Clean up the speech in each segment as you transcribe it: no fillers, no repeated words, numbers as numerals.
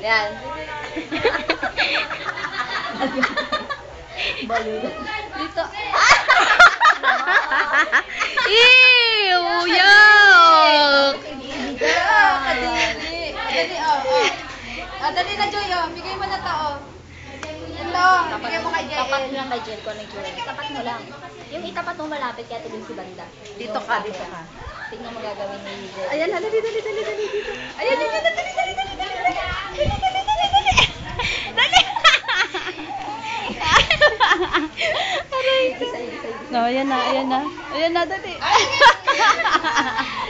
Yan. Dito. Ew! Yuck! Dali na, Joy, oh. Bigay mo na to, oh. Ito, bigay mo kay Jel. Tapat mo lang kay Jel ko ng Jel. Tapat mo lang. Yung itapat mo malapit kaya tulong si Banda. Dito ka, dito ka. Tingnan mo gagawin ni Jel. Ayan, dali dito. Ayan, dali. No, ayan na. Ayan na, dali.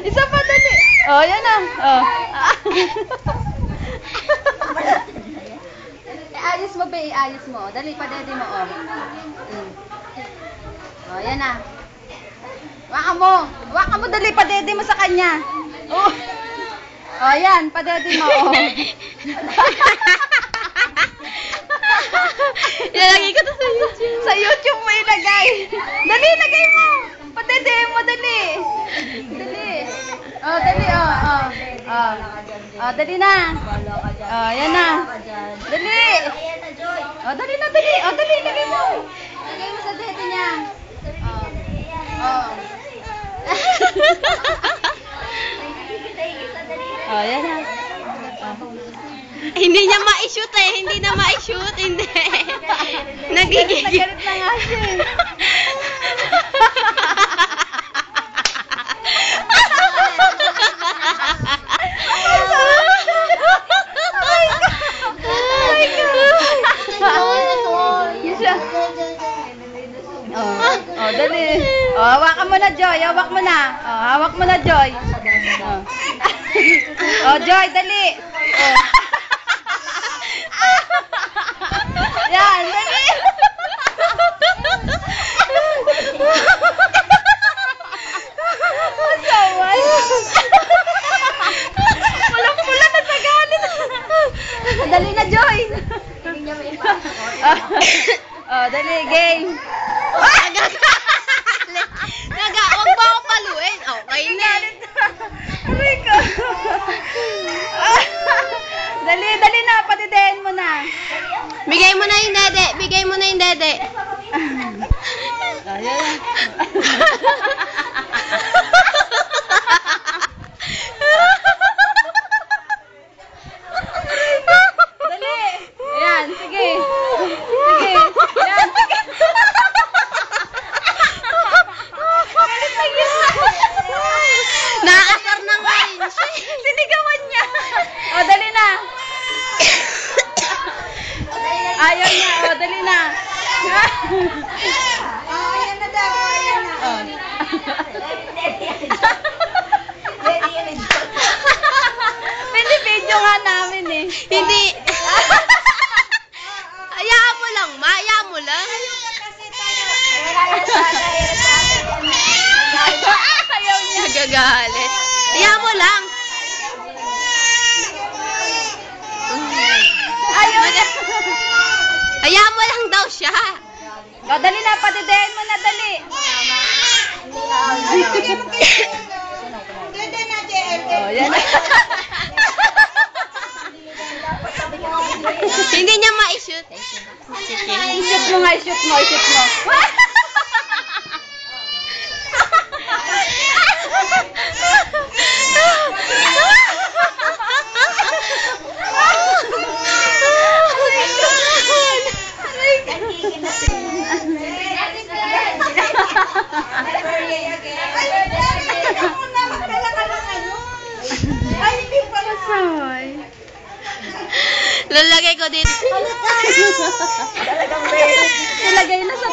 Isa pa, dali. Oh, ayan na. Oh. Ayos mo, be. Ayos mo. Dali, padede mo, oh. Oh, ayan na. Waka mo, dali, padede mo sa kanya. Oh. Oh, ayan, padede mo, oh. Ilalagay ko to sa YouTube. Sa YouTube mo ilagay. Dali, lagay mo. Padede mo, dali. Dali. Oh, dali, oh. Oh, dali na. Oh, ayan na. Dali. Oh, dali na, dali. Oh, dali, lagay mo. Lagay mo sa dede niya. Oh. Oh, ayan na. Hindi niya ma-shoot eh. Hindi na ma-shoot. Hindi. Nagigigil. Nagalit na nga siya eh. Oh, dali. Oh, hawakan mo na, Joy. Hawak mo na. Oh, hawak mo na, Joy. Oh, oh Joy, dali. Oh. Yan, dali. Masaway. Pulang-pula na sa galit. Dali na, Joy. Oh, dali, game. Huwag mo ako paluin. Okay na. Aray ko. Dali na, patidehin mo na. Bigay mo na yung dede. Bigay mo na yung dede. Ayan. Dali. Ayan, sige. Sige. Ayan, sige. Nakakasar ng orange. Sinigawan niya. O, dali na. Ayaw niya. O, dali na. Ayan na daw. Ayan na. Pinipidyo nga namin eh. Hindi. Hayaan mo lang, ma. Hayaan mo lang. Ayaw niya. Nagagalit. Hayaan mo lang. Ayaw niya. Hayaan mo lang daw siya. O, dali na. Patidehin mo na, dali. O, yan na. Hindi niya ma-shoot. I-shoot mo nga, i-shoot mo. Lalagay ko dito. Talagang ilagay na sa